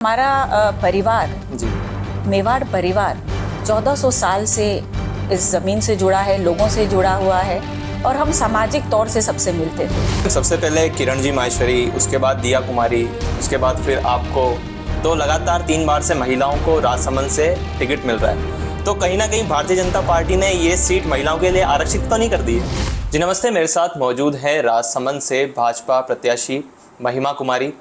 हमारा परिवार जी मेवाड़ परिवार 1400 साल से इस ज़मीन से जुड़ा है, लोगों से जुड़ा हुआ है और हम सामाजिक तौर से सबसे मिलते थे। सबसे पहले किरण जी माहेश्वरी, उसके बाद दिया कुमारी, उसके बाद फिर आपको, तो लगातार 3 बार से महिलाओं को राजसमंद से टिकट मिल रहा है। तो कहीं ना कहीं भारतीय जनता पार्टी ने ये सीट महिलाओं के लिए आरक्षित तो नहीं कर दी है। जी नमस्ते, मेरे साथ मौजूद है राजसमंद से भाजपा प्रत्याशी महिमा कुमारी,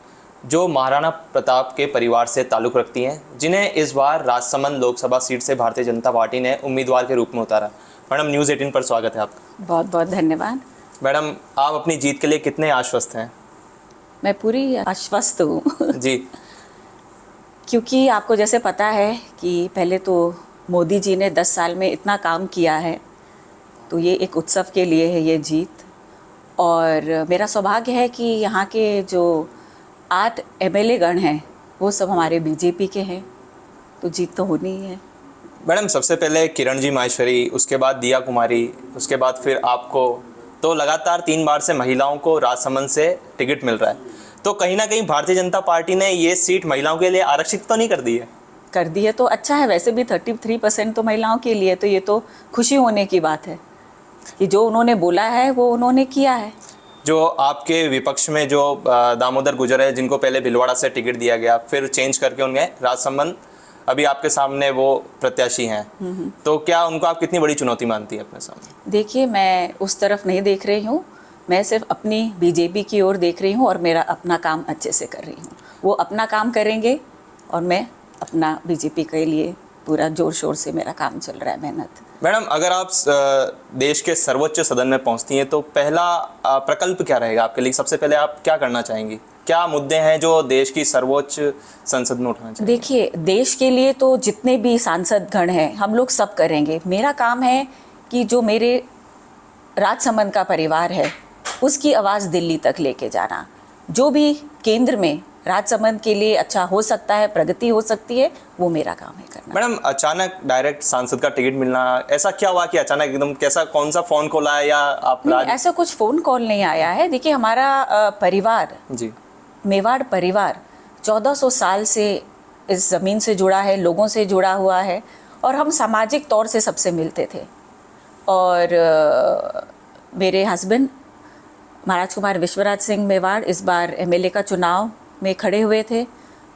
जो महाराणा प्रताप के परिवार से ताल्लुक़ रखती हैं, जिन्हें इस बार राजसमंद लोकसभा सीट से भारतीय जनता पार्टी ने उम्मीदवार के रूप में उतारा। मैडम, न्यूज़ 18 पर स्वागत है आपका। बहुत बहुत धन्यवाद। मैडम, आप अपनी जीत के लिए कितने आश्वस्त हैं? मैं पूरी आश्वस्त हूँ जी क्योंकि आपको जैसे पता है कि पहले तो मोदी जी ने 10 साल में इतना काम किया है, तो ये एक उत्सव के लिए है ये जीत। और मेरा सौभाग्य है कि यहाँ के जो 8 एमएलए गण हैं वो सब हमारे बीजेपी के हैं, तो जीत तो होनी ही है। मैडम, सबसे पहले किरण जी माहेश्वरी, उसके बाद दिया कुमारी, उसके बाद फिर आपको, तो लगातार 3 बार से महिलाओं को राजसमंद से टिकट मिल रहा है। तो कहीं ना कहीं भारतीय जनता पार्टी ने ये सीट महिलाओं के लिए आरक्षित तो नहीं कर दी है? कर दी है तो अच्छा है। वैसे भी 33% तो महिलाओं के लिए, तो ये तो खुशी होने की बात है कि जो उन्होंने बोला है वो उन्होंने किया है। जो आपके विपक्ष में जो दामोदर गुजर है, जिनको पहले भिलवाड़ा से टिकट दिया गया, फिर चेंज करके उन्हें राजसमंद, अभी आपके सामने वो प्रत्याशी हैं, तो क्या उनको आप कितनी बड़ी चुनौती मानती हैं अपने सामने? देखिए, मैं उस तरफ नहीं देख रही हूँ, मैं सिर्फ अपनी बीजेपी की ओर देख रही हूँ और मेरा अपना काम अच्छे से कर रही हूँ। वो अपना काम करेंगे और मैं अपना बीजेपी के लिए पूरा जोर शोर से मेरा काम चल रहा है, मेहनत। मैडम, अगर आप देश के सर्वोच्च सदन में पहुंचती हैं तो पहला प्रकल्प क्या रहेगा आपके लिए? सबसे पहले आप क्या करना चाहेंगी? क्या मुद्दे हैं जो देश की सर्वोच्च संसद में उठाना चाहिए? देखिए, देश के लिए तो जितने भी सांसद गण हैं हम लोग सब करेंगे। मेरा काम है कि जो मेरे राजसमंद का परिवार है उसकी आवाज़ दिल्ली तक लेके जाना। जो भी केंद्र में राजसमंद के लिए अच्छा हो सकता है, प्रगति हो सकती है, वो मेरा काम है करना। मैडम, अचानक डायरेक्ट सांसद का टिकट मिलना, ऐसा क्या हुआ कि अचानक एकदम, कैसा, कौन सा फ़ोन कॉल आया या आप? नहीं, ऐसा कुछ फ़ोन कॉल नहीं आया है। देखिए, हमारा परिवार जी मेवाड़ परिवार 1400 साल से इस ज़मीन से जुड़ा है, लोगों से जुड़ा हुआ है और हम सामाजिक तौर से सबसे मिलते थे। और मेरे हस्बैंड महाराज कुमार विश्वराज सिंह मेवाड़ इस बार एमएलए का चुनाव में खड़े हुए थे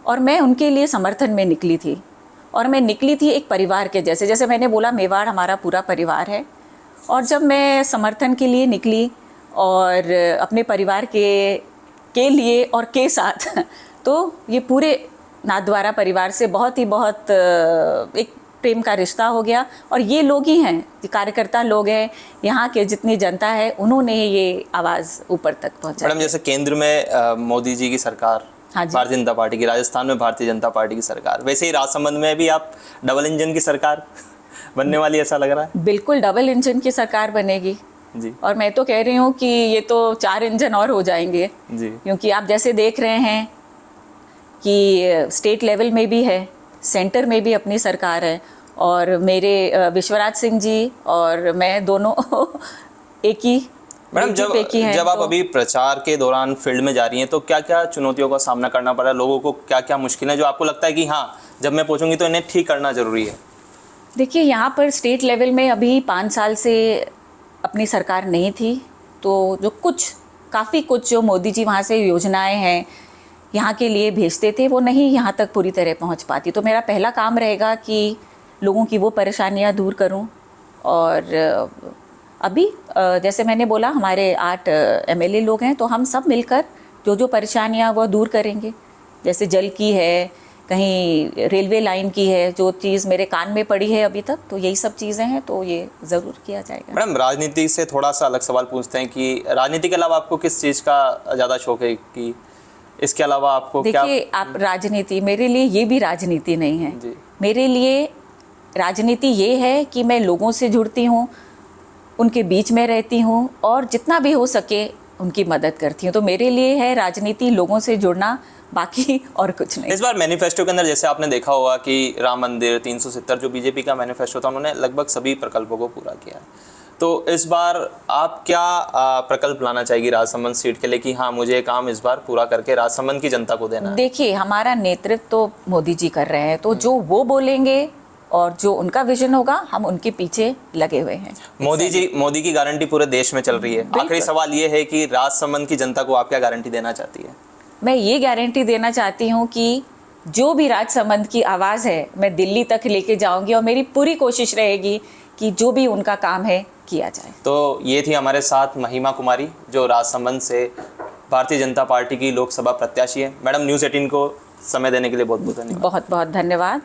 और मैं उनके लिए समर्थन में निकली थी। और मैं निकली थी एक परिवार के जैसे, जैसे मैंने बोला मेवाड़ हमारा पूरा परिवार है। और जब मैं समर्थन के लिए निकली और अपने परिवार के लिए और के साथ तो ये पूरे नाथद्वारा परिवार से बहुत एक प्रेम का रिश्ता हो गया। और ये लोग ही हैं, कार्यकर्ता लोग हैं, यहाँ के जितनी जनता है, उन्होंने ये आवाज़ ऊपर तक पहुँचाई। मैडम, जैसे केंद्र में मोदी जी की सरकार, हाँ जी, भारतीय जनता पार्टी की, राजस्थान में भारतीय जनता पार्टी की सरकार, वैसे ही राजसमंद में भी आप डबल इंजन की सरकार बनने वाली, ऐसा लग रहा है? बिल्कुल डबल इंजन की सरकार बनेगी जी और मैं तो कह रही हूँ कि ये तो 4 इंजन और हो जाएंगे। जी क्योंकि आप जैसे देख रहे हैं कि स्टेट लेवल में भी है, सेंटर में भी अपनी सरकार है और मेरे विश्वराज सिंह जी और मैं दोनों एक ही मैडम, जब आप तो अभी प्रचार के दौरान फील्ड में जा रही हैं तो क्या क्या चुनौतियों का सामना करना पड़ा है? लोगों को क्या क्या मुश्किलें जो आपको लगता है कि हाँ, जब मैं पहुंचूंगी तो इन्हें ठीक करना जरूरी है? देखिए, यहाँ पर स्टेट लेवल में अभी 5 साल से अपनी सरकार नहीं थी, तो जो काफ़ी कुछ जो मोदी जी वहाँ से योजनाएं हैं यहाँ के लिए भेजते थे, वो नहीं यहाँ तक पूरी तरह पहुँच पाती। तो मेरा पहला काम रहेगा कि लोगों की वो परेशानियाँ दूर करूँ। और अभी जैसे मैंने बोला, हमारे 8 एमएलए लोग हैं, तो हम सब मिलकर जो परेशानियाँ वो दूर करेंगे। जैसे जल की है, कहीं रेलवे लाइन की है, जो चीज़ मेरे कान में पड़ी है अभी तक, तो यही सब चीज़ें हैं, तो ये ज़रूर किया जाएगा। मैडम, राजनीति से थोड़ा सा अलग सवाल पूछते हैं कि राजनीति के अलावा आपको किस चीज़ का ज़्यादा शौक है? कि इसके अलावा आपको क्या? देखिए, आप राजनीति, मेरे लिए ये भी राजनीति नहीं है जी मेरे लिए राजनीति ये है कि मैं लोगों से जुड़ती हूँ, उनके बीच में रहती हूँ और जितना भी हो सके उनकी मदद करती हूँ। तो मेरे लिए है राजनीति लोगों से जुड़ना, बाकी और कुछ नहीं। इस बार मैनिफेस्टो के अंदर जैसे आपने देखा होगा कि राम मंदिर, 370 जो बीजेपी का मैनिफेस्टो था, उन्होंने लगभग सभी प्रकल्पों को पूरा किया है। तो इस बार आप क्या प्रकल्प लाना चाहेगी राजसमंद सीट के लिए कि हाँ मुझे ये काम इस बार पूरा करके राजसमंद की जनता को देना है? देखिए, हमारा नेतृत्व तो मोदी जी कर रहे हैं, तो जो वो बोलेंगे और जो उनका विजन होगा हम उनके पीछे लगे हुए हैं। मोदी की गारंटी पूरे देश में चल रही है। आखिरी सवाल ये है कि राजसमंद की जनता को आप क्या गारंटी देना चाहती है? मैं ये गारंटी देना चाहती हूँ कि जो भी राजसमंद की आवाज़ है मैं दिल्ली तक लेके जाऊंगी और मेरी पूरी कोशिश रहेगी कि जो भी उनका काम है किया जाए। तो ये थी हमारे साथ महिमा कुमारी, जो राजसमंद से भारतीय जनता पार्टी की लोकसभा प्रत्याशी है। मैडम, न्यूज़ 18 को समय देने के लिए बहुत बहुत धन्यवाद। बहुत बहुत धन्यवाद।